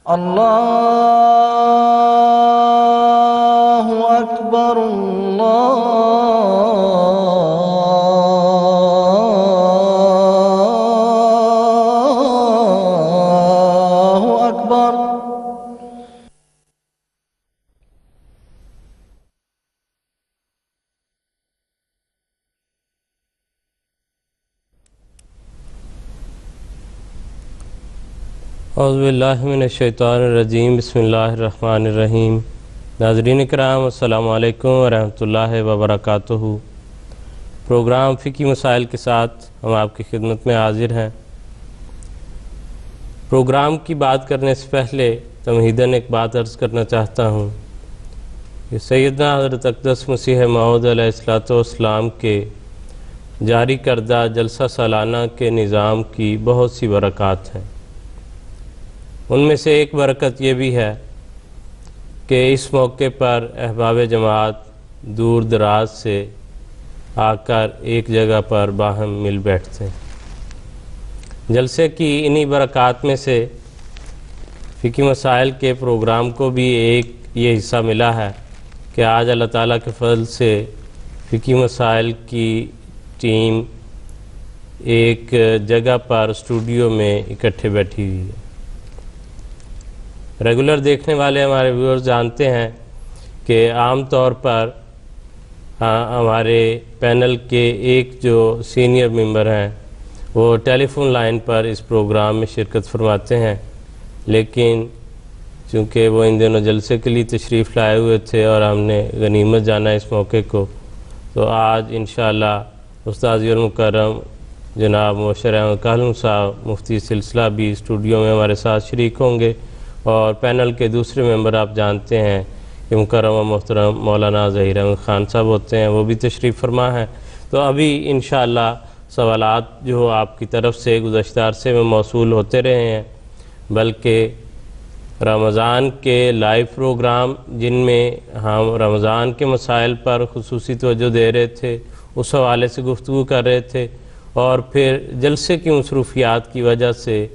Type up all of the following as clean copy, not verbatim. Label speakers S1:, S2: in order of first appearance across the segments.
S1: اللہ اکبر اللہ اکبر۔
S2: اعوذ باللہ من الشیطان الرجیم، بسم اللہ الرحمن الرحیم۔ ناظرین کرام، السلام علیکم ورحمۃ اللہ وبرکاتہ۔ پروگرام فقہی مسائل کے ساتھ ہم آپ کی خدمت میں حاضر ہیں۔ پروگرام کی بات کرنے سے پہلے تمہیداً ایک بات عرض کرنا چاہتا ہوں کہ سیدنا حضرت اقدس مسیح موعود علیہ السلام کے جاری کردہ جلسہ سالانہ کے نظام کی بہت سی برکات ہیں۔ ان میں سے ایک برکت یہ بھی ہے کہ اس موقع پر احباب جماعت دور دراز سے آ کر ایک جگہ پر باہم مل بیٹھتے ہیں۔ جلسے کی انہی برکات میں سے فقہی مسائل کے پروگرام کو بھی ایک یہ حصہ ملا ہے کہ آج اللہ تعالیٰ کے فضل سے فقہی مسائل کی ٹیم ایک جگہ پر اسٹوڈیو میں اکٹھے بیٹھی ہوئی ہے۔ ریگولر دیکھنے والے ہمارے ویورز جانتے ہیں کہ عام طور پر ہمارے پینل کے ایک جو سینئر ممبر ہیں وہ ٹیلی فون لائن پر اس پروگرام میں شرکت فرماتے ہیں، لیکن چونکہ وہ ان دنوں جلسے کے لیے تشریف لائے ہوئے تھے اور ہم نے غنیمت جانا اس موقع کو، تو آج انشاءاللہ استاذ المکرم جناب مبشر احمد کالم صاحب مفتی سلسلہ بھی اسٹوڈیو میں ہمارے ساتھ شریک ہوں گے، اور پینل کے دوسرے ممبر آپ جانتے ہیں کہ مکرم و محترم مولانا ظہیر احمد خان صاحب ہوتے ہیں، وہ بھی تشریف فرما ہیں۔ تو ابھی انشاءاللہ سوالات جو آپ کی طرف سے گزشتہ عرصے میں موصول ہوتے رہے ہیں، بلکہ رمضان کے لائیو پروگرام جن میں ہم رمضان کے مسائل پر خصوصی توجہ دے رہے تھے، اس حوالے سے گفتگو کر رہے تھے، اور پھر جلسے کی مصروفیات کی وجہ سے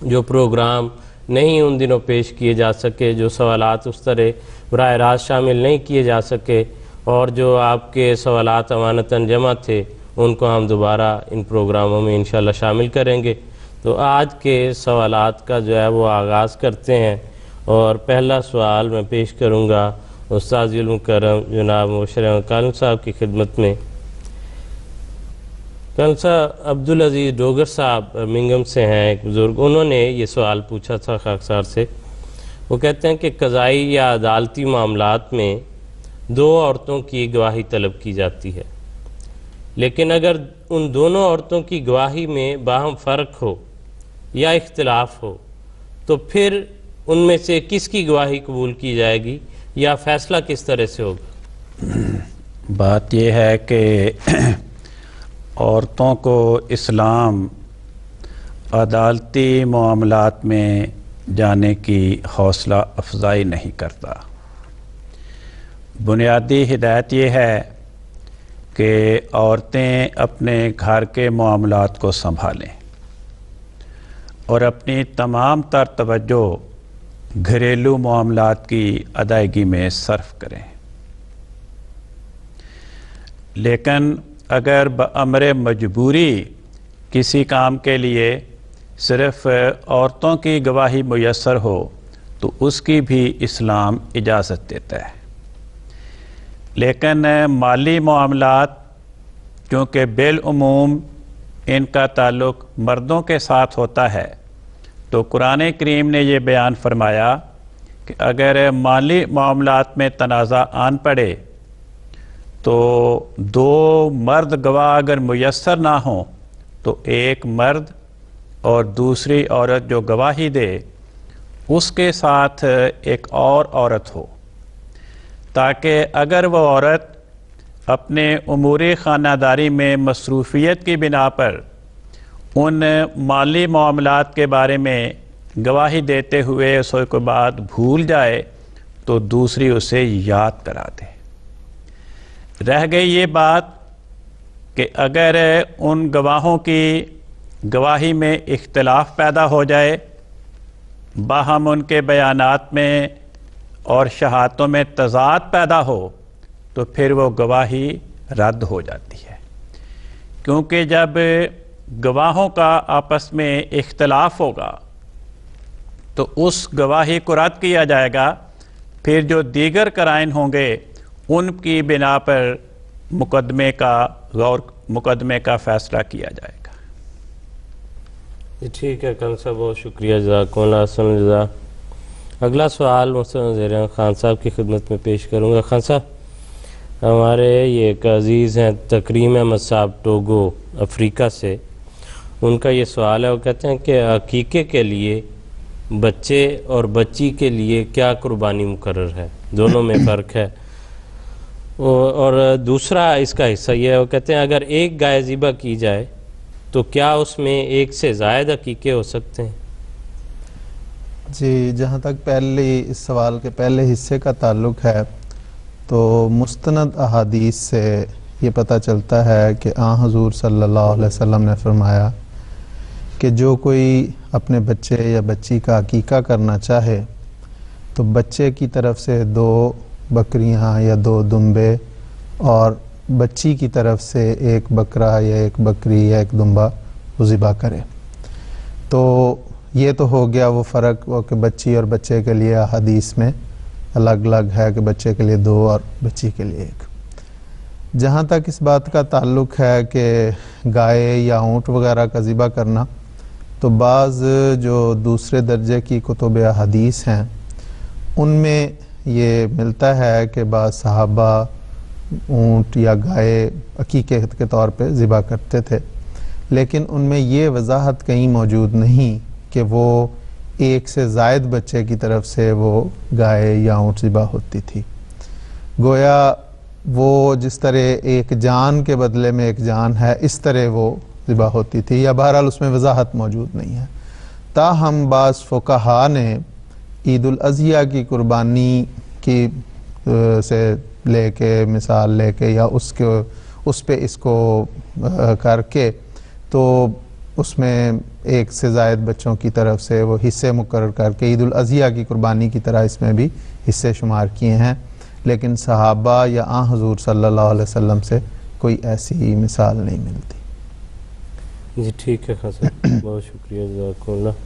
S2: جو پروگرام نہیں ان دنوں پیش کیے جا سکے، جو سوالات اس طرح براہ راست شامل نہیں کیے جا سکے، اور جو آپ کے سوالات امانتاً جمع تھے ان کو ہم دوبارہ ان پروگراموں میں انشاءاللہ شامل کریں گے۔ تو آج کے سوالات کا جو ہے وہ آغاز کرتے ہیں، اور پہلا سوال میں پیش کروں گا استاذ المکرم جناب مبشر احمد کالم صاحب کی خدمت میں۔ کالم صاحب عبدالعزیز ڈوگر صاحب منگم سے ہیں ایک بزرگ، انہوں نے یہ سوال پوچھا تھا خاکسار سے۔ وہ کہتے ہیں کہ قضائی یا عدالتی معاملات میں دو عورتوں کی گواہی طلب کی جاتی ہے، لیکن اگر ان دونوں عورتوں کی گواہی میں باہم فرق ہو یا اختلاف ہو تو پھر ان میں سے کس کی گواہی قبول کی جائے گی یا فیصلہ کس طرح سے ہوگا؟
S3: بات یہ ہے کہ عورتوں کو اسلام عدالتی معاملات میں جانے کی حوصلہ افزائی نہیں کرتا۔ بنیادی ہدایت یہ ہے کہ عورتیں اپنے گھر کے معاملات کو سنبھالیں اور اپنی تمام تر توجہ گھریلو معاملات کی ادائیگی میں صرف کریں، لیکن اگر بامر مجبوری کسی کام کے لیے صرف عورتوں کی گواہی میسر ہو تو اس کی بھی اسلام اجازت دیتا ہے۔ لیکن مالی معاملات چونکہ بالعموم ان کا تعلق مردوں کے ساتھ ہوتا ہے، تو قرآن کریم نے یہ بیان فرمایا کہ اگر مالی معاملات میں تنازع آن پڑے تو دو مرد گواہ اگر میسر نہ ہوں تو ایک مرد اور دوسری عورت جو گواہی دے اس کے ساتھ ایک اور عورت ہو، تاکہ اگر وہ عورت اپنے امور خانہ داری میں مصروفیت کی بنا پر ان مالی معاملات کے بارے میں گواہی دیتے ہوئے اسے کوئی بات بھول جائے تو دوسری اسے یاد کرا دے۔ رہ گئی یہ بات کہ اگر ان گواہوں کی گواہی میں اختلاف پیدا ہو جائے باہم ان کے بیانات میں اور شہادتوں میں تضاد پیدا ہو تو پھر وہ گواہی رد ہو جاتی ہے، کیونکہ جب گواہوں کا آپس میں اختلاف ہوگا تو اس گواہی کو رد کیا جائے گا، پھر جو دیگر قرائن ہوں گے ان کی بنا پر مقدمے کا فیصلہ کیا جائے گا۔
S2: جی ٹھیک ہے خان صاحب، بہت شکریہ، جزاکم اللہ حسن الجزا۔ اگلا سوال محترم وزیر اعظم خان صاحب کی خدمت میں پیش کروں گا۔ خان صاحب، ہمارے یہ ایک عزیز ہیں تکریم احمد صاحب ٹوگو افریقہ سے، ان کا یہ سوال ہے، وہ کہتے ہیں کہ عقیقے کے لیے بچے اور بچی کے لیے کیا قربانی مقرر ہے، دونوں میں فرق ہے؟ اور دوسرا اس کا حصہ یہ ہے، وہ کہتے ہیں اگر ایک گائے ذبح کی جائے تو کیا اس میں ایک سے زائد عقیقے ہو سکتے ہیں؟
S4: جی، جہاں تک اس سوال کے پہلے حصے کا تعلق ہے تو مستند احادیث سے یہ پتہ چلتا ہے کہ حضور صلی اللہ علیہ وسلم نے فرمایا کہ جو کوئی اپنے بچے یا بچی کا عقیقہ کرنا چاہے تو بچے کی طرف سے 2 بکریاں یا 2 دمبے اور بچی کی طرف سے 1 بکرا یا 1 بکری یا 1 دمبا وہ ذبح کرے۔ تو یہ تو ہو گیا وہ فرق کہ بچی اور بچے کے لیے حدیث میں الگ الگ ہے کہ بچے کے لیے 2 اور بچی کے لیے 1۔ جہاں تک اس بات کا تعلق ہے کہ گائے یا اونٹ وغیرہ کا ذبح کرنا، تو بعض جو دوسرے درجے کی کتب حدیث ہیں ان میں یہ ملتا ہے کہ بعض صحابہ اونٹ یا گائے عقیقے کے طور پہ ذبح کرتے تھے، لیکن ان میں یہ وضاحت کہیں موجود نہیں کہ وہ ایک سے زائد بچے کی طرف سے وہ گائے یا اونٹ ذبح ہوتی تھی۔ گویا وہ جس طرح ایک جان کے بدلے میں ایک جان ہے، اس طرح وہ ذبح ہوتی تھی، یا بہرحال اس میں وضاحت موجود نہیں ہے۔ تاہم بعض فقہا نے عید الاضحیٰ کی قربانی کی سے لے کے مثال لے کے یا اس پہ اس کو کر کے تو اس میں ایک سے زائد بچوں کی طرف سے وہ حصے مقرر کر کے عید الاضحیٰ کی قربانی کی طرح اس میں بھی حصے شمار کیے ہیں، لیکن صحابہ یا حضور صلی اللہ علیہ وسلم سے کوئی ایسی مثال نہیں ملتی۔
S2: جی ٹھیک ہے خان صاحب، بہت شکریہ، جزاکم اللہ۔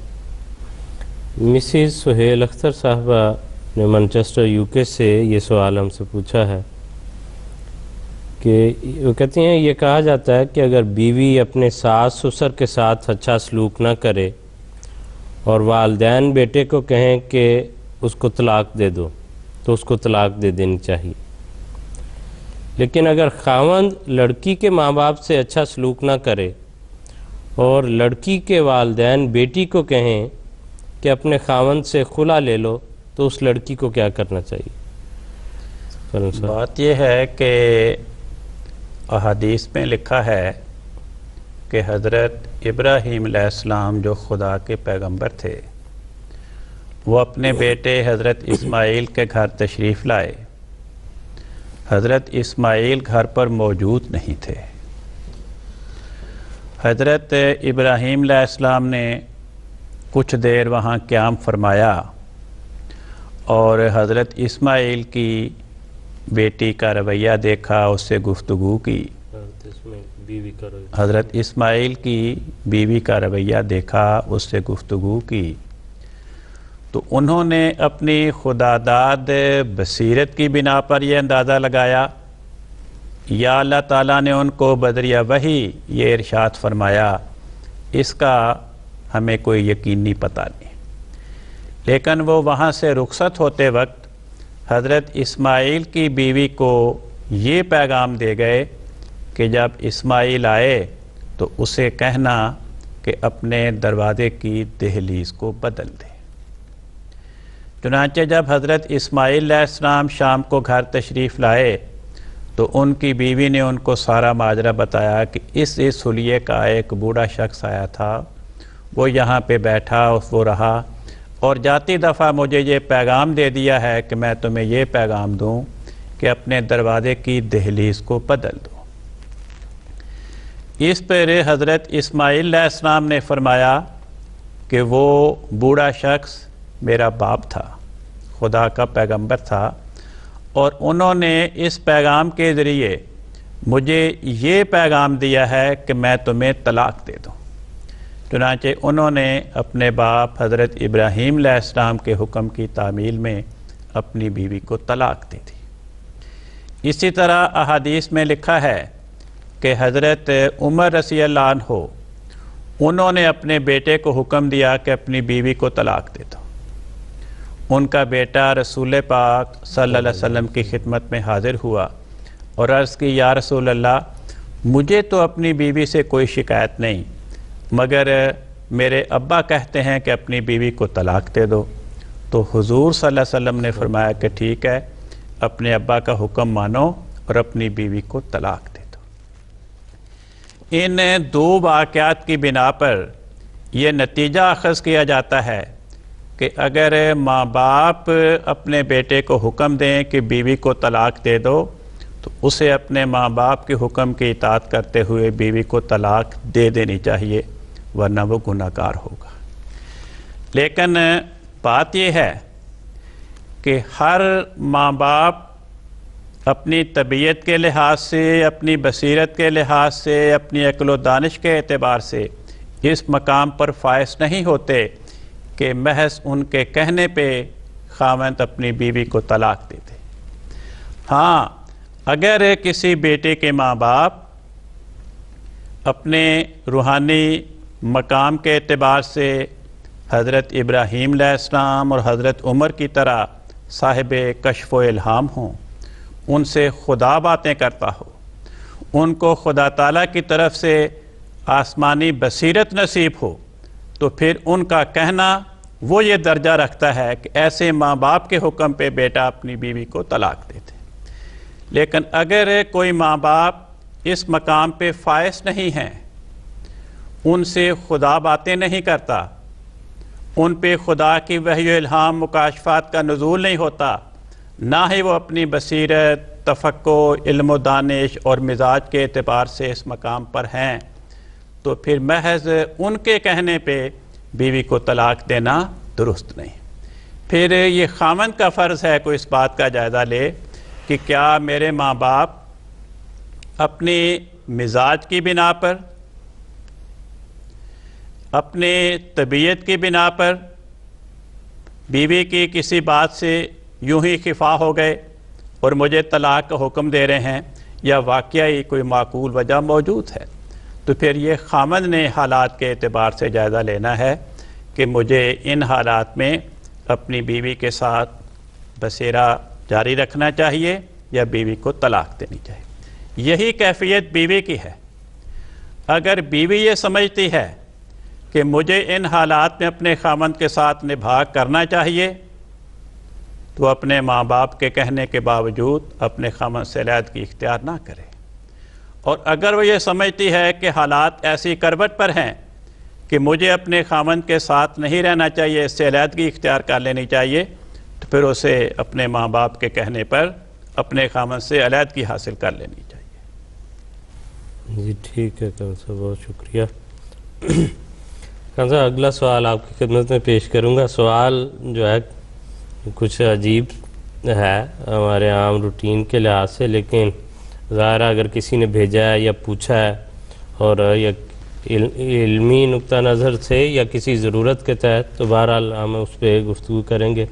S2: مسز سہیل اختر صاحبہ نے مانچسٹر UK سے یہ سوال ہم سے پوچھا ہے کہ وہ کہتی ہیں یہ کہا جاتا ہے کہ اگر بیوی اپنے ساس سسر کے ساتھ اچھا سلوک نہ کرے اور والدین بیٹے کو کہیں کہ اس کو طلاق دے دو تو اس کو طلاق دے دینی چاہیے، لیکن اگر خاوند لڑکی کے ماں باپ سے اچھا سلوک نہ کرے اور لڑکی کے والدین بیٹی کو کہیں کہ اپنے خاوند سے خلا لے لو تو اس لڑکی کو کیا کرنا چاہیے؟
S3: بات یہ ہے کہ احادیث میں لکھا ہے کہ حضرت ابراہیم علیہ السلام جو خدا کے پیغمبر تھے وہ اپنے بیٹے حضرت اسماعیل کے گھر تشریف لائے۔ حضرت اسماعیل گھر پر موجود نہیں تھے۔ حضرت ابراہیم علیہ السلام نے کچھ دیر وہاں قیام فرمایا اور حضرت اسماعیل کی بیٹی کا رویہ دیکھا، اس سے گفتگو کی۔ حضرت اسماعیل کی بیوی کا رویہ دیکھا، اس سے گفتگو کی، تو انہوں نے اپنی خداداد بصیرت کی بنا پر یہ اندازہ لگایا یا اللہ تعالیٰ نے ان کو بدریہ وحی یہ ارشاد فرمایا، اس کا ہمیں کوئی یقینی پتہ نہیں۔ لیکن وہ وہاں سے رخصت ہوتے وقت حضرت اسماعیل کی بیوی کو یہ پیغام دے گئے کہ جب اسماعیل آئے تو اسے کہنا کہ اپنے دروازے کی دہلیز کو بدل دے۔ چنانچہ جب حضرت اسماعیل علیہ السلام شام کو گھر تشریف لائے تو ان کی بیوی نے ان کو سارا ماجرا بتایا کہ اس حلیے کا ایک بوڑھا شخص آیا تھا، وہ یہاں پہ بیٹھا، وہ رہا اور جاتی دفعہ مجھے یہ پیغام دے دیا ہے کہ میں تمہیں یہ پیغام دوں کہ اپنے دروازے کی دہلیز کو بدل دو۔ اس پر حضرت اسماعیل علیہ السلام نے فرمایا کہ وہ بوڑھا شخص میرا باپ تھا، خدا کا پیغمبر تھا، اور انہوں نے اس پیغام کے ذریعے مجھے یہ پیغام دیا ہے کہ میں تمہیں طلاق دے دوں۔ چنانچہ انہوں نے اپنے باپ حضرت ابراہیم علیہ السلام کے حکم کی تعمیل میں اپنی بیوی کو طلاق دے دی۔ اسی طرح احادیث میں لکھا ہے کہ حضرت عمر رضی اللہ عنہ انہوں نے اپنے بیٹے کو حکم دیا کہ اپنی بیوی کو طلاق دے دو۔ ان کا بیٹا رسول پاک صلی اللہ علیہ وسلم کی خدمت میں حاضر ہوا اور عرض کی، یا رسول اللہ، مجھے تو اپنی بیوی سے کوئی شکایت نہیں، مگر میرے ابا کہتے ہیں کہ اپنی بیوی کو طلاق دے دو۔ تو حضور صلی اللہ علیہ وسلم نے فرمایا کہ ٹھیک ہے، اپنے ابا کا حکم مانو اور اپنی بیوی کو طلاق دے دو۔ ان دو واقعات کی بنا پر یہ نتیجہ اخذ کیا جاتا ہے کہ اگر ماں باپ اپنے بیٹے کو حکم دیں کہ بیوی کو طلاق دے دو تو اسے اپنے ماں باپ کے حکم کی اطاعت کرتے ہوئے بیوی کو طلاق دے دینی چاہیے، ورنہ وہ گناہ گار ہوگا۔ لیکن بات یہ ہے کہ ہر ماں باپ اپنی طبیعت کے لحاظ سے، اپنی بصیرت کے لحاظ سے، اپنی عقل و دانش کے اعتبار سے اس مقام پر فائز نہیں ہوتے کہ محض ان کے کہنے پہ خاوند اپنی بیوی کو طلاق دے دے۔ ہاں، اگر کسی بیٹے کے ماں باپ اپنے روحانی مقام کے اعتبار سے حضرت ابراہیم علیہ السلام اور حضرت عمر کی طرح صاحب کشف و الہام ہوں، ان سے خدا باتیں کرتا ہو، ان کو خدا تعالیٰ کی طرف سے آسمانی بصیرت نصیب ہو، تو پھر ان کا کہنا وہ یہ درجہ رکھتا ہے کہ ایسے ماں باپ کے حکم پہ بیٹا اپنی بیوی کو طلاق دے دے۔ لیکن اگر کوئی ماں باپ اس مقام پہ فائز نہیں ہیں، ان سے خدا باتیں نہیں کرتا، ان پہ خدا کی وحی و الہام مکاشفات کا نزول نہیں ہوتا، نہ ہی وہ اپنی بصیرت، تفکر، علم و دانش اور مزاج کے اعتبار سے اس مقام پر ہیں، تو پھر محض ان کے کہنے پہ بیوی کو طلاق دینا درست نہیں۔ پھر یہ خاوند کا فرض ہے کوئی اس بات کا جائزہ لے کہ کیا میرے ماں باپ اپنی مزاج کی بنا پر، اپنے طبیعت کی بنا پر بیوی کی کسی بات سے یوں ہی خفا ہو گئے اور مجھے طلاق کا حکم دے رہے ہیں، یا واقعی کوئی معقول وجہ موجود ہے، تو پھر یہ خاوند نے حالات کے اعتبار سے جائزہ لینا ہے کہ مجھے ان حالات میں اپنی بیوی کے ساتھ بسیرا جاری رکھنا چاہیے یا بیوی کو طلاق دینی چاہیے۔ یہی کیفیت بیوی کی ہے۔ اگر بیوی یہ سمجھتی ہے کہ مجھے ان حالات میں اپنے خاوند کے ساتھ نبھا کرنا چاہیے، تو اپنے ماں باپ کے کہنے کے باوجود اپنے خاوند سے علیحدگی اختیار نہ کرے۔ اور اگر وہ یہ سمجھتی ہے کہ حالات ایسی کروٹ پر ہیں کہ مجھے اپنے خاوند کے ساتھ نہیں رہنا چاہیے، اس سے علیحدگی اختیار کر لینی چاہیے، تو پھر اسے اپنے ماں باپ کے کہنے پر اپنے خاوند سے علیحدگی حاصل کر لینی چاہیے۔
S2: جی ٹھیک ہے کان صاحب، بہت شکریہ۔ کان صاحب اگلا سوال آپ کی خدمت میں پیش کروں گا۔ سوال جو ہے کچھ عجیب ہے ہمارے عام روٹین کے لحاظ سے، لیکن ظاہر اگر کسی نے بھیجا ہے یا پوچھا ہے اور یا علمی نقطہ نظر سے یا کسی ضرورت کے تحت، تو بہرحال ہم اس پہ گفتگو کریں گے۔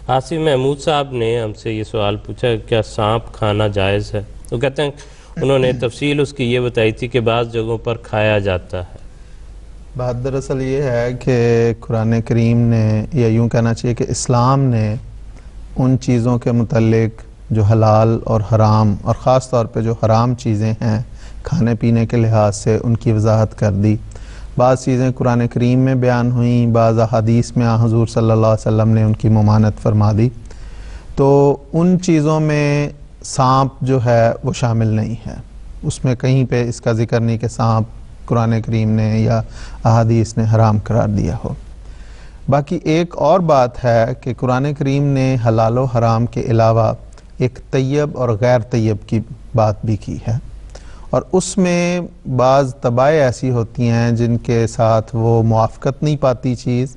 S2: آصف محمود صاحب نے ہم سے یہ سوال پوچھا کہ کیا سانپ کھانا جائز ہے؟ وہ کہتے ہیں انہوں نے تفصیل اس کی یہ بتائی تھی کہ بعض جگہوں پر کھایا جاتا ہے۔
S4: بات دراصل یہ ہے کہ قرآن کریم نے، یا یوں کہنا چاہیے کہ اسلام نے ان چیزوں کے متعلق جو حلال اور حرام، اور خاص طور پہ جو حرام چیزیں ہیں کھانے پینے کے لحاظ سے، ان کی وضاحت کر دی۔ بعض چیزیں قرآن کریم میں بیان ہوئیں، بعض احادیث میں حضور صلی اللہ علیہ وسلم نے ان کی ممانعت فرما دی۔ تو ان چیزوں میں سانپ جو ہے وہ شامل نہیں ہے، اس میں کہیں پہ اس کا ذکر نہیں کہ سانپ قرآن کریم نے یا احادیث نے حرام قرار دیا ہو۔ باقی ایک اور بات ہے کہ قرآن کریم نے حلال و حرام کے علاوہ ایک طیب اور غیر طیب کی بات بھی کی ہے، اور اس میں بعض طبائع ایسی ہوتی ہیں جن کے ساتھ وہ موافقت نہیں پاتی چیز،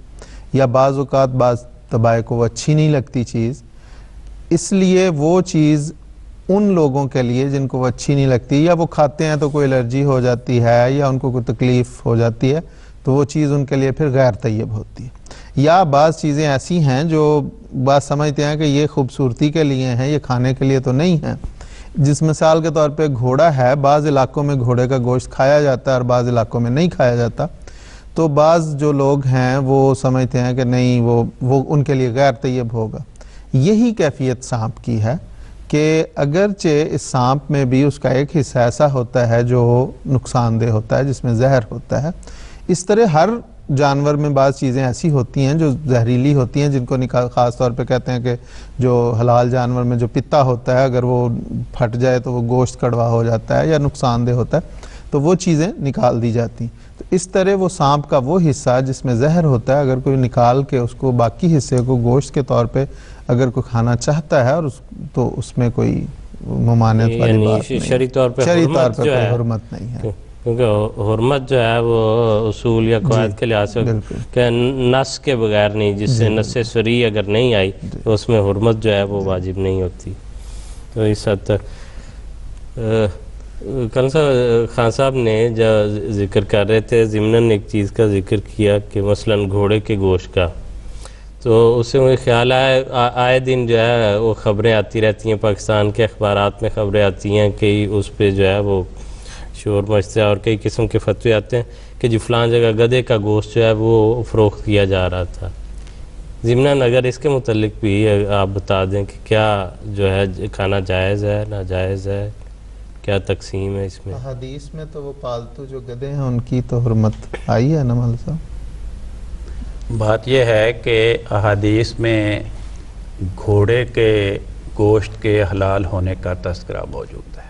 S4: یا بعض اوقات بعض طبائع کو وہ اچھی نہیں لگتی چیز، اس لیے وہ چیز ان لوگوں کے لیے جن کو وہ اچھی نہیں لگتی، یا وہ کھاتے ہیں تو کوئی الرجی ہو جاتی ہے یا ان کو کوئی تکلیف ہو جاتی ہے، تو وہ چیز ان کے لیے پھر غیر طیب ہوتی ہے۔ یا بعض چیزیں ایسی ہیں جو بعض سمجھتے ہیں کہ یہ خوبصورتی کے لیے ہیں، یہ کھانے کے لیے تو نہیں ہیں، جس مثال کے طور پہ گھوڑا ہے، بعض علاقوں میں گھوڑے کا گوشت کھایا جاتا ہے اور بعض علاقوں میں نہیں کھایا جاتا، تو بعض جو لوگ ہیں وہ سمجھتے ہیں کہ نہیں وہ ان کے لیے غیر طیب ہوگا۔ یہی کیفیت سانپ کی ہے کہ اگرچہ اس سانپ میں بھی اس کا ایک حصہ ایسا ہوتا ہے جو نقصان دہ ہوتا ہے، جس میں زہر ہوتا ہے، اس طرح ہر جانور میں بعض چیزیں ایسی ہوتی ہیں جو زہریلی ہوتی ہیں، جن کو خاص طور پہ کہتے ہیں کہ جو حلال جانور میں جو پتا ہوتا ہے اگر وہ پھٹ جائے تو وہ گوشت کڑوا ہو جاتا ہے یا نقصان دہ ہوتا ہے، تو وہ چیزیں نکال دی جاتی ہیں۔ تو اس طرح وہ سانپ کا وہ حصہ جس میں زہر ہوتا ہے، اگر کوئی نکال کے اس کو باقی حصے کو گوشت کے طور پہ اگر کوئی کھانا چاہتا ہے اور تو اس میں کوئی ممانعت والی بات نہیں،
S2: شرعی طور پہ
S4: کوئی حرمت نہیں ہے،
S2: کیونکہ حرمت جو ہے وہ اصول یا قواعد کے لحاظ سے کہ نص کے بغیر نہیں، جس سے نص سری اگر نہیں آئی تو اس میں حرمت جو ہے وہ واجب نہیں ہوتی۔ تو اس حد تک خان صاحب نے جو ذکر کر رہے تھے ضمناً ایک چیز کا ذکر کیا کہ مثلاً گھوڑے کے گوشت کا، تو اس سے مجھے خیال آئے دن جو ہے وہ خبریں آتی رہتی ہیں، پاکستان کے اخبارات میں خبریں آتی ہیں کہ اس پہ جو ہے وہ شور مچتا ہے اور کئی قسم کے فتوے آتے ہیں کہ جی فلاں جگہ گدھے کا گوشت جو ہے وہ فروخت کیا جا رہا تھا۔ ضمناً اگر اس کے متعلق بھی آپ بتا دیں کہ کیا جو ہے کھانا جائز ہے ناجائز ہے، کیا تقسیم ہے اس میں؟
S4: حدیث میں تو وہ پالتو جو گدھے ہیں ان کی تو حرمت آئی ہے نا مول صاحب؟
S3: بات یہ ہے کہ احادیث میں گھوڑے کے گوشت کے حلال ہونے کا تذکرہ موجود ہے۔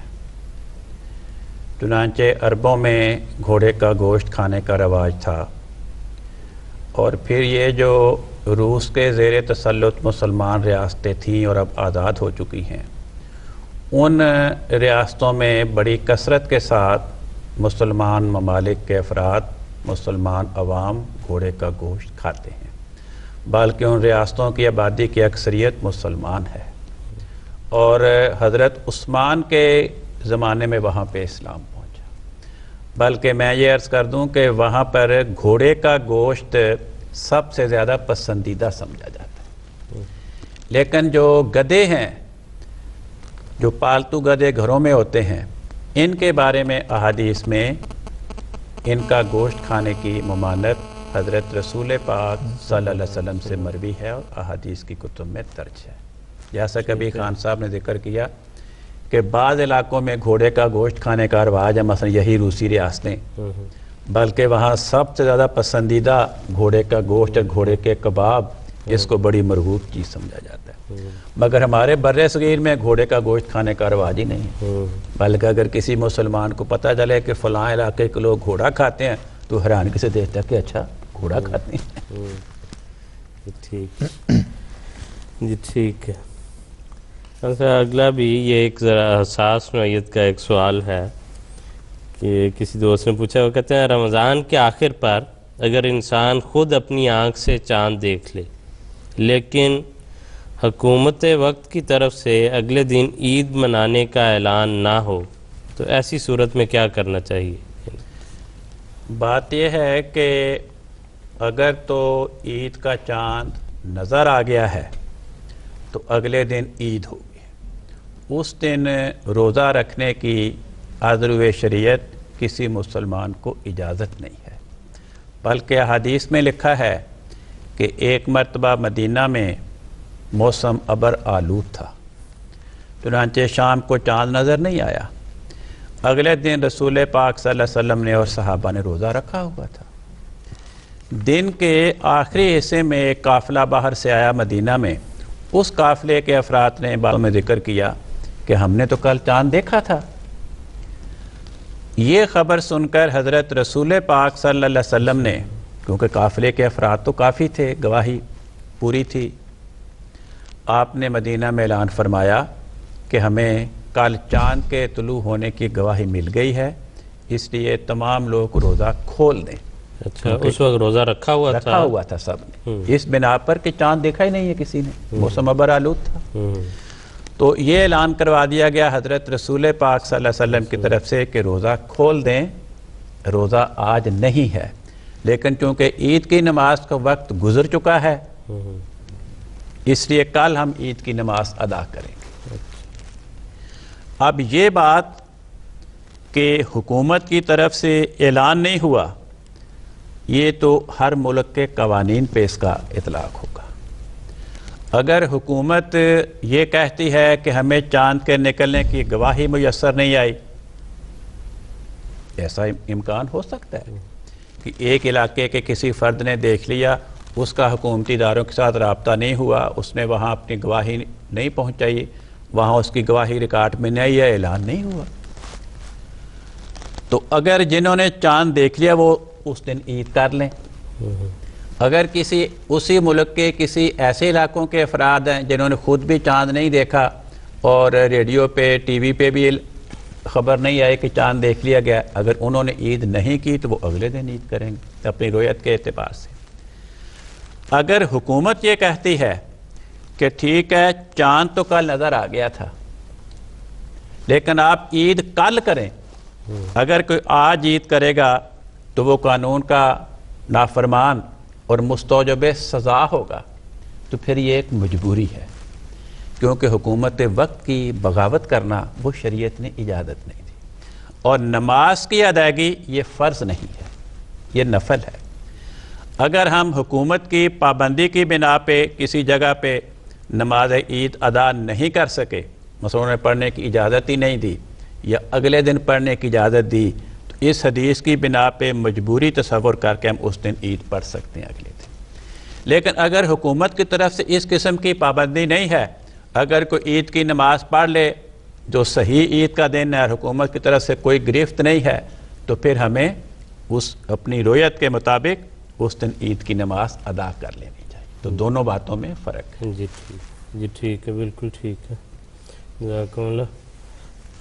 S3: چنانچہ عربوں میں گھوڑے کا گوشت کھانے کا رواج تھا، اور پھر یہ جو روس کے زیر تسلط مسلمان ریاستیں تھیں اور اب آزاد ہو چکی ہیں، ان ریاستوں میں بڑی کثرت کے ساتھ مسلمان ممالک کے افراد، مسلمان عوام گھوڑے کا گوشت کھاتے ہیں، بلکہ ان ریاستوں کی آبادی کی اکثریت مسلمان ہے، اور حضرت عثمان کے زمانے میں وہاں پہ اسلام پہنچا۔ بلکہ میں یہ عرض کر دوں کہ وہاں پر گھوڑے کا گوشت سب سے زیادہ پسندیدہ سمجھا جاتا ہے، لیکن جو گدھے ہیں، جو پالتو گدھے گھروں میں ہوتے ہیں، ان کے بارے میں احادیث میں ان کا گوشت کھانے کی ممانعت حضرت رسول پاک صلی اللہ علیہ وسلم سے مروی ہے اور احادیث کی کتب میں درج ہے۔ جیسا کبھی خان صاحب نے ذکر کیا کہ بعض علاقوں میں گھوڑے کا گوشت کھانے کا رواج ہے، مثلا یہی روسی ریاستیں، بلکہ وہاں سب سے زیادہ پسندیدہ گھوڑے کا گوشت اور گھوڑے کے کباب، اس کو بڑی مرغوب چیز سمجھا جاتا ہے۔ مگر ہمارے بر صغیر میں گھوڑے کا گوشت کھانے کا رواج ہی نہیں، بلکہ اگر کسی مسلمان کو پتہ چلے کہ فلاں علاقے کے لوگ گھوڑا کھاتے ہیں تو حیرانگی سے دیکھتا ہے کہ اچھا گھوڑا کھاتے ہیں۔
S2: ٹھیک جی، ٹھیک ہے۔ اگلا بھی یہ ایک ذرا حساس نوعیت کا ایک سوال ہے کہ کسی دوست نے پوچھا، وہ کہتے ہیں رمضان کے آخر پر اگر انسان خود اپنی آنکھ سے چاند دیکھ لے لیکن حکومت وقت کی طرف سے اگلے دن عید منانے کا اعلان نہ ہو تو ایسی صورت میں کیا کرنا چاہیے؟
S3: بات یہ ہے کہ اگر تو عید کا چاند نظر آ گیا ہے تو اگلے دن عید ہوگی، اس دن روزہ رکھنے کی عذر شریعت کسی مسلمان کو اجازت نہیں ہے، بلکہ حدیث میں لکھا ہے کہ ایک مرتبہ مدینہ میں موسم ابر آلود تھا، چنانچہ شام کو چاند نظر نہیں آیا، اگلے دن رسول پاک صلی اللہ علیہ وسلم نے اور صحابہ نے روزہ رکھا ہوا تھا۔ دن کے آخری حصے میں ایک قافلہ باہر سے آیا مدینہ میں، اس قافلے کے افراد نے بعد میں ذکر کیا کہ ہم نے تو کل چاند دیکھا تھا۔ یہ خبر سن کر حضرت رسول پاک صلی اللہ علیہ وسلم نے، کیونکہ قافلے کے افراد تو کافی تھے، گواہی پوری تھی، آپ نے مدینہ میں اعلان فرمایا کہ ہمیں کل چاند کے طلوع ہونے کی گواہی مل گئی ہے، اس لیے تمام لوگ روزہ کھول دیں۔
S2: اچھا اس وقت روزہ رکھا ہوا تھا؟
S3: رکھا ہوا تھا سب نے، اس بنا پر کہ چاند دیکھا ہی نہیں ہے کسی نے، موسم ابر آلود تھا۔ تو یہ اعلان کروا دیا گیا حضرت رسول پاک صلی اللہ علیہ وسلم کی طرف سے کہ روزہ کھول دیں، روزہ آج نہیں ہے، لیکن چونکہ عید کی نماز کا وقت گزر چکا ہے اس لیے کل ہم عید کی نماز ادا کریں گے۔ اب یہ بات کہ حکومت کی طرف سے اعلان نہیں ہوا، یہ تو ہر ملک کے قوانین پہ اس کا اطلاق ہوگا۔ اگر حکومت یہ کہتی ہے کہ ہمیں چاند کے نکلنے کی گواہی میسر نہیں آئی، ایسا امکان ہو سکتا ہے کہ ایک علاقے کے کسی فرد نے دیکھ لیا، اس کا حکومتی اداروں کے ساتھ رابطہ نہیں ہوا، اس نے وہاں اپنی گواہی نہیں پہنچائی، وہاں اس کی گواہی ریکارڈ میں نہیں ہے، اعلان نہیں ہوا۔ تو اگر جنہوں نے چاند دیکھ لیا وہ اس دن عید کر لیں۔ اگر کسی اسی ملک کے کسی ایسے علاقوں کے افراد ہیں جنہوں نے خود بھی چاند نہیں دیکھا اور ریڈیو پہ ٹی وی پہ بھی خبر نہیں آئی کہ چاند دیکھ لیا گیا، اگر انہوں نے عید نہیں کی تو وہ اگلے دن عید کریں گے اپنی رویت کے اعتبار سے۔ اگر حکومت یہ کہتی ہے کہ ٹھیک ہے چاند تو کل نظر آ گیا تھا لیکن آپ عید کل کریں، اگر کوئی آج عید کرے گا تو وہ قانون کا نافرمان اور مستوجب سزا ہوگا، تو پھر یہ ایک مجبوری ہے، کیونکہ حکومت وقت کی بغاوت کرنا وہ شریعت نے اجازت نہیں دی، اور نماز کی ادائیگی یہ فرض نہیں ہے، یہ نفل ہے۔ اگر ہم حکومت کی پابندی کی بنا پہ کسی جگہ پہ نماز عید ادا نہیں کر سکے، مثلا انہیں پڑھنے کی اجازت ہی نہیں دی یا اگلے دن پڑھنے کی اجازت دی، تو اس حدیث کی بنا پہ مجبوری تصور کر کے ہم اس دن عید پڑھ سکتے ہیں اگلے دن۔ لیکن اگر حکومت کی طرف سے اس قسم کی پابندی نہیں ہے، اگر کوئی عید کی نماز پڑھ لے جو صحیح عید کا دن ہے اور حکومت کی طرف سے کوئی گرفت نہیں ہے، تو پھر ہمیں اس اپنی رویت کے مطابق اس دن عید کی نماز ادا کر لینی چاہیے۔ تو دونوں باتوں میں فرق ہے۔
S2: جی ٹھیک ہے، بالکل ٹھیک ہے، جزاکم اللہ۔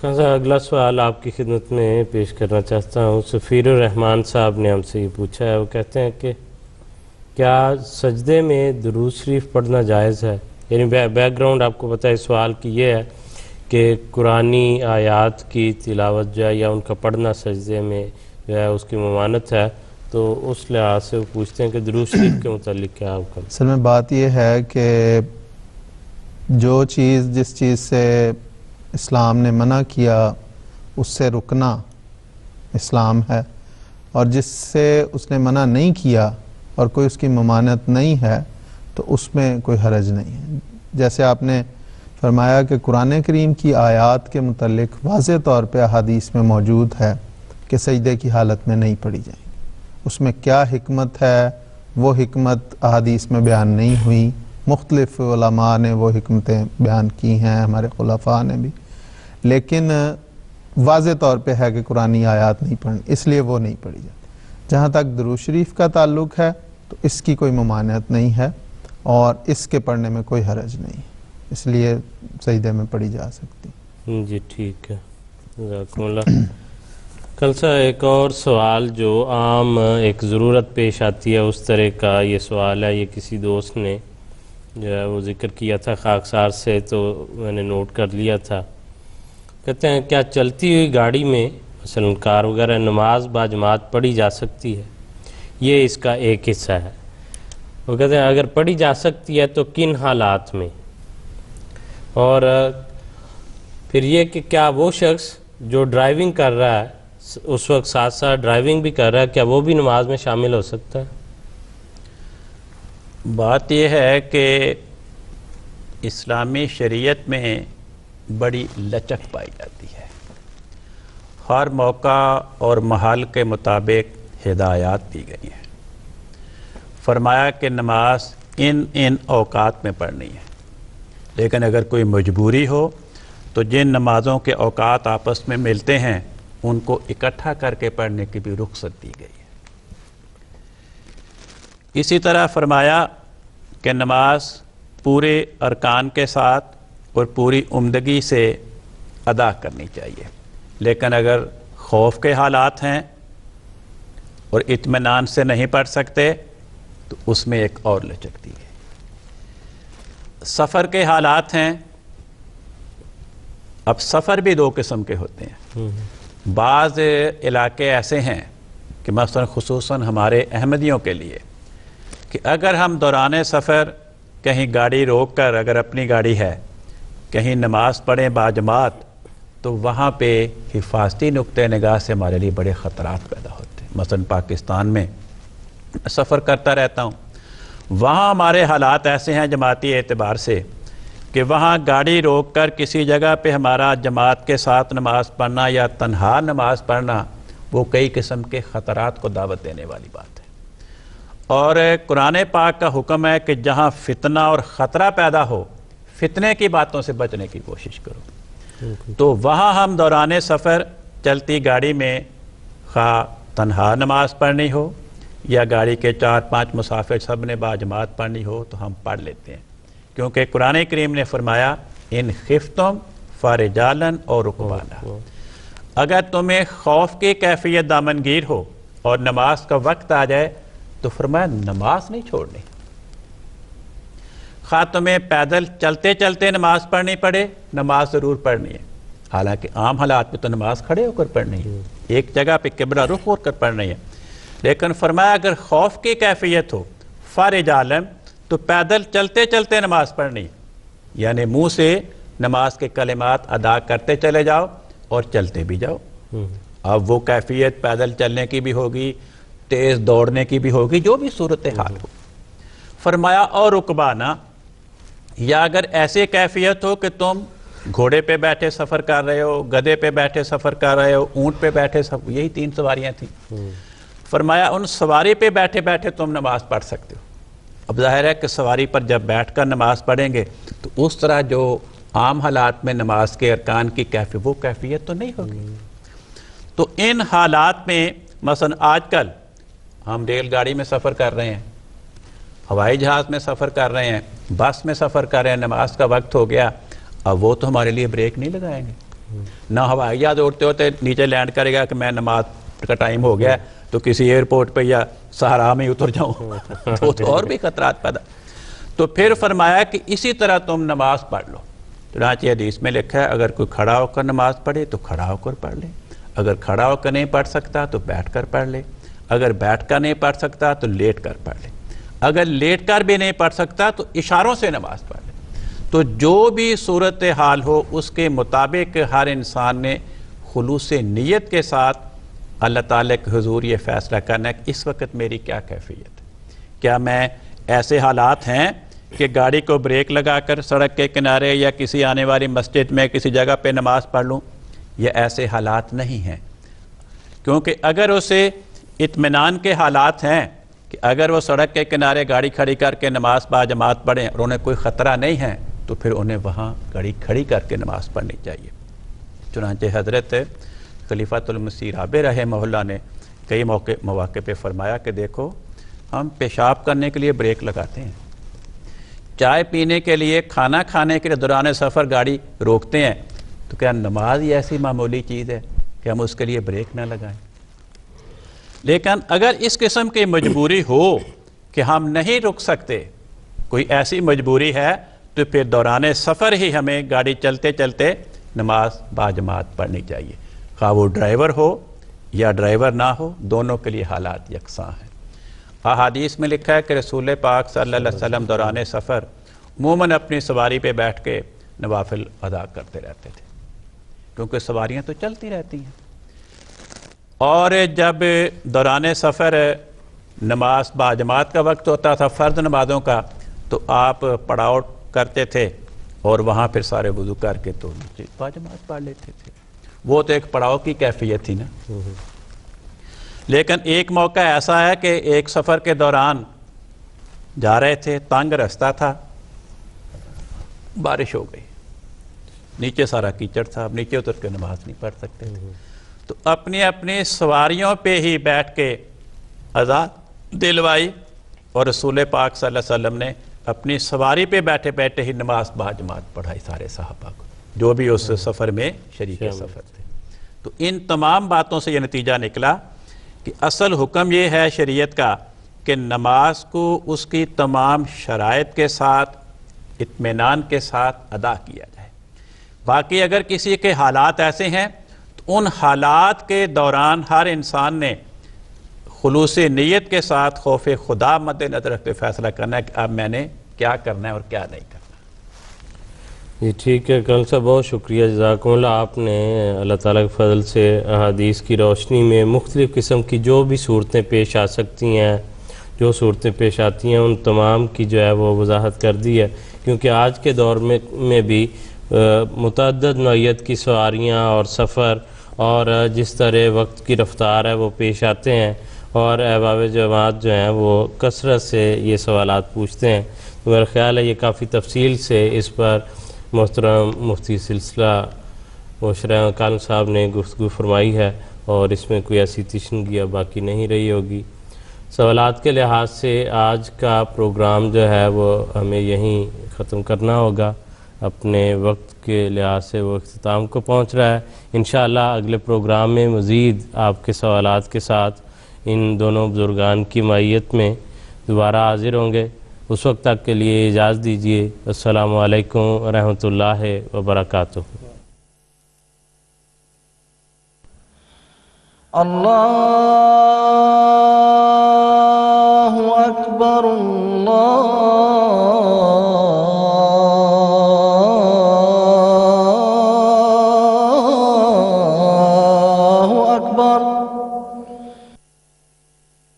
S2: اگلا سوال آپ کی خدمت میں پیش کرنا چاہتا ہوں۔ سفیر الرحمان صاحب نے ہم سے یہ پوچھا ہے، وہ کہتے ہیں کہ کیا سجدے میں درود شریف پڑھنا جائز ہے؟ یعنی بیک گراؤنڈ آپ کو پتہ ہے سوال کی یہ ہے کہ قرآنی آیات کی تلاوت جو ہے یا ان کا پڑھنا سجدے میں جو ہے اس کی ممانت ہے، تو اس لحاظ سے وہ پوچھتے ہیں کہ درود شریف کے متعلق کیا آپ کا؟
S4: اصل میں بات یہ ہے کہ جو چیز جس چیز سے اسلام نے منع کیا اس سے رکنا اسلام ہے، اور جس سے اس نے منع نہیں کیا اور کوئی اس کی ممانت نہیں ہے تو اس میں کوئی حرج نہیں ہے۔ جیسے آپ نے فرمایا کہ قرآن کریم کی آیات کے متعلق واضح طور پہ احادیث میں موجود ہے کہ سجدے کی حالت میں نہیں پڑھی جائیں گی، اس میں کیا حکمت ہے وہ حکمت احادیث میں بیان نہیں ہوئی، مختلف علماء نے وہ حکمتیں بیان کی ہیں، ہمارے خلفاء نے بھی، لیکن واضح طور پہ ہے کہ قرآنی آیات نہیں پڑھنی، اس لیے وہ نہیں پڑھی جاتی۔ جہاں تک درود شریف کا تعلق ہے تو اس کی کوئی ممانعت نہیں ہے اور اس کے پڑھنے میں کوئی حرج نہیں، اس لیے سجدے میں پڑھی جا سکتی۔
S2: جی ٹھیک ہے، جزاکم اللہ۔ کل سا ایک اور سوال جو عام ایک ضرورت پیش آتی ہے اس طرح کا یہ سوال ہے، یہ کسی دوست نے جو ہے وہ ذکر کیا تھا خاکسار سے، تو میں نے نوٹ کر لیا تھا۔ کہتے ہیں کیا چلتی ہوئی گاڑی میں مثلا کار وغیرہ نماز باجماعت پڑھی جا سکتی ہے؟ یہ اس کا ایک حصہ ہے۔ وہ کہتے ہیں اگر پڑھی جا سکتی ہے تو کن حالات میں، اور پھر یہ کہ کیا وہ شخص جو ڈرائیونگ کر رہا ہے اس وقت ساتھ ساتھ ڈرائیونگ بھی کر رہا ہے، کیا وہ بھی نماز میں شامل ہو سکتا ہے؟
S3: بات یہ ہے کہ اسلامی شریعت میں بڑی لچک پائی جاتی ہے، ہر موقع اور محل کے مطابق ہدایات دی گئی ہیں۔ فرمایا کہ نماز ان اوقات میں پڑھنی ہے، لیکن اگر کوئی مجبوری ہو تو جن نمازوں کے اوقات آپس میں ملتے ہیں ان کو اکٹھا کر کے پڑھنے کی بھی رخصت دی گئی ہے۔ اسی طرح فرمایا کہ نماز پورے ارکان کے ساتھ اور پوری عمدگی سے ادا کرنی چاہیے، لیکن اگر خوف کے حالات ہیں اور اطمینان سے نہیں پڑھ سکتے تو اس میں ایک اور لچک دی ہے۔ سفر کے حالات ہیں، اب سفر بھی دو قسم کے ہوتے ہیں۔ بعض علاقے ایسے ہیں کہ مثلا خصوصاً ہمارے احمدیوں کے لیے کہ اگر ہم دوران سفر کہیں گاڑی روک کر، اگر اپنی گاڑی ہے، کہیں نماز پڑھیں باجماعت، تو وہاں پہ حفاظتی نقطۂ نگاہ سے ہمارے لیے بڑے خطرات پیدا ہوتے ہیں۔ مثلا پاکستان میں سفر کرتا رہتا ہوں، وہاں ہمارے حالات ایسے ہیں جماعتی اعتبار سے کہ وہاں گاڑی روک کر کسی جگہ پہ ہمارا جماعت کے ساتھ نماز پڑھنا یا تنہا نماز پڑھنا وہ کئی قسم کے خطرات کو دعوت دینے والی بات ہے۔ اور قرآن پاک کا حکم ہے کہ جہاں فتنہ اور خطرہ پیدا ہو، فتنے کی باتوں سے بچنے کی کوشش کرو۔ تو وہاں ہم دوران سفر چلتی گاڑی میں خواہ تنہا نماز پڑھنی ہو یا گاڑی کے 4-5 مسافر سب نے باجماعت پڑھنی ہو تو ہم پڑھ لیتے ہیں، کیونکہ قرآن کریم نے فرمایا ان خفتم فرجالن اور رکبانا، اگر تمہیں خوف کی کیفیت دامنگیر ہو اور نماز کا وقت آ جائے تو فرمایا نماز نہیں چھوڑنی، خواہ تمہیں پیدل چلتے چلتے نماز پڑھنی پڑے نماز ضرور پڑھنی ہے، حالانکہ عام حالات میں تو نماز کھڑے ہو کر پڑھنی ہے، ایک جگہ پہ قبلہ رخ ہو کر پڑھنی ہے، لیکن فرمایا اگر خوف کی کیفیت ہو فرجالن تو پیدل چلتے چلتے نماز پڑھنی، یعنی منہ سے نماز کے کلمات ادا کرتے چلے جاؤ اور چلتے بھی جاؤ۔ اب وہ کیفیت پیدل چلنے کی بھی ہوگی، تیز دوڑنے کی بھی ہوگی، جو بھی صورتحال ہو۔ فرمایا اور رکبانا، یا اگر ایسی کیفیت ہو کہ تم گھوڑے پہ بیٹھے سفر کر رہے ہو، گدھے پہ بیٹھے سفر کر رہے ہو، اونٹ پہ بیٹھے سفر، یہی 3 سواریاں تھیں، فرمایا ان سواری پہ بیٹھے بیٹھے تم نماز پڑھ سکتے ہو۔ اب ظاہر ہے کہ سواری پر جب بیٹھ کر نماز پڑھیں گے تو اس طرح جو عام حالات میں نماز کے ارکان کی کیفیت، وہ کیفیت تو نہیں ہوگی۔ تو ان حالات میں مثلا آج کل ہم ریل گاڑی میں سفر کر رہے ہیں، ہوائی جہاز میں سفر کر رہے ہیں، بس میں سفر کر رہے ہیں، نماز کا وقت ہو گیا، اب وہ تو ہمارے لیے بریک نہیں لگائیں گے، نہ ہوائی جہاز اڑتے ہوتے نیچے لینڈ کرے گا کہ میں نماز کا ٹائم ہو گیا تو کسی ایئرپورٹ پہ یا صحرا میں اتر جاؤں تو اور بھی خطرات پیدا۔ تو پھر فرمایا کہ اسی طرح تم نماز پڑھ لو، چنانچہ حدیث میں لکھا ہے اگر کوئی کھڑا ہو کر نماز پڑھے تو کھڑا ہو کر پڑھ لے، اگر کھڑا ہو کر نہیں پڑھ سکتا تو بیٹھ کر پڑھ لے، اگر بیٹھ کر نہیں پڑھ سکتا تو لیٹ کر پڑھ لے، اگر لیٹ کر بھی نہیں پڑھ سکتا تو اشاروں سے نماز پڑھ لے۔ تو جو بھی صورتحال ہو اس کے مطابق ہر انسان نے خلوص نیت کے ساتھ اللہ تعالیٰ کے حضور یہ فیصلہ کرنا ہے کہ اس وقت میری کیا کیفیت ہے، کیا میں ایسے حالات ہیں کہ گاڑی کو بریک لگا کر سڑک کے کنارے یا کسی آنے والی مسجد میں کسی جگہ پہ نماز پڑھ لوں، یہ ایسے حالات نہیں ہیں، کیونکہ اگر اسے اطمینان کے حالات ہیں کہ اگر وہ سڑک کے کنارے گاڑی کھڑی کر کے نماز باجماعت پڑھیں اور انہیں کوئی خطرہ نہیں ہے تو پھر انہیں وہاں گاڑی کھڑی کر کے نماز پڑھنی چاہیے۔ چنانچہ حضرت خلیفۃ المسیح رابع رحمہ اللہ نے کئی مواقع پہ فرمایا کہ دیکھو ہم پیشاب کرنے کے لیے بریک لگاتے ہیں، چائے پینے کے لیے، کھانا کھانے کے لیے دوران سفر گاڑی روکتے ہیں، تو کیا نماز ہی ایسی معمولی چیز ہے کہ ہم اس کے لیے بریک نہ لگائیں؟ لیکن اگر اس قسم کی مجبوری ہو کہ ہم نہیں رک سکتے، کوئی ایسی مجبوری ہے تو پھر دوران سفر ہی ہمیں گاڑی چلتے چلتے نماز باجماعت پڑھنی چاہیے، خواہ وہ ڈرائیور ہو یا ڈرائیور نہ ہو، دونوں کے لیے حالات یکساں ہیں۔ احادیث میں لکھا ہے کہ رسول پاک صلی اللہ علیہ وسلم دوران سفر عموماً اپنی سواری پہ بیٹھ کے نوافل ادا کرتے رہتے تھے، کیونکہ سواریاں تو چلتی رہتی ہیں، اور جب دوران سفر نماز باجماعت کا وقت ہوتا تھا فرض نمازوں کا تو آپ پڑاؤ کرتے تھے اور وہاں پھر سارے وضو کر کے تو باجماعت پڑھ لیتے تھے، وہ تو ایک پڑاؤ کی کیفیت تھی نا۔ لیکن ایک موقع ایسا ہے کہ ایک سفر کے دوران جا رہے تھے، تنگ رستہ تھا، بارش ہو گئی، نیچے سارا کیچڑ تھا، اب نیچے اتر کے نماز نہیں پڑھ سکتے تھے، تو اپنی اپنی سواریوں پہ ہی بیٹھ کے اذان دلوائی اور رسول پاک صلی اللہ علیہ وسلم نے اپنی سواری پہ بیٹھے بیٹھے ہی نماز باجماعت پڑھائی سارے صحابہ کو، جو بھی اس سفر میں شریک سفر تھے۔ تو ان تمام باتوں سے یہ نتیجہ نکلا کہ اصل حکم یہ ہے شریعت کا کہ نماز کو اس کی تمام شرائط کے ساتھ اطمینان کے ساتھ ادا کیا جائے. باقی اگر کسی کے حالات ایسے ہیں تو ان حالات کے دوران ہر انسان نے خلوص نیت کے ساتھ خوف خدا مد نظر رکھتے فیصلہ کرنا ہے کہ اب میں نے کیا کرنا ہے اور کیا نہیں کرنا.
S2: جی ٹھیک ہے کل صاحب، بہت شکریہ، جزاکم اللہ. آپ نے اللہ تعالیٰ کے فضل سے احادیث کی روشنی میں مختلف قسم کی جو بھی صورتیں پیش آ سکتی ہیں، جو صورتیں پیش آتی ہیں، ان تمام کی جو ہے وہ وضاحت کر دی ہے. کیونکہ آج کے دور میں بھی متعدد نوعیت کی سواریاں اور سفر اور جس طرح وقت کی رفتار ہے وہ پیش آتے ہیں، اور احباب جماعت جو ہیں وہ کثرت سے یہ سوالات پوچھتے ہیں. تو میرا خیال ہے یہ کافی تفصیل سے اس پر محترم مفتی سلسلہ مشرع کالم صاحب نے گفتگو فرمائی ہے، اور اس میں کوئی ایسی تشنگی اب باقی نہیں رہی ہوگی. سوالات کے لحاظ سے آج کا پروگرام جو ہے وہ ہمیں یہیں ختم کرنا ہوگا. اپنے وقت کے لحاظ سے وہ اختتام کو پہنچ رہا ہے. انشاءاللہ اگلے پروگرام میں مزید آپ کے سوالات کے ساتھ ان دونوں بزرگان کی معیت میں دوبارہ حاضر ہوں گے. اس وقت تک کے لیے اجازت دیجیے. السلام علیکم ورحمۃ اللہ وبرکاتہ.
S1: اللہ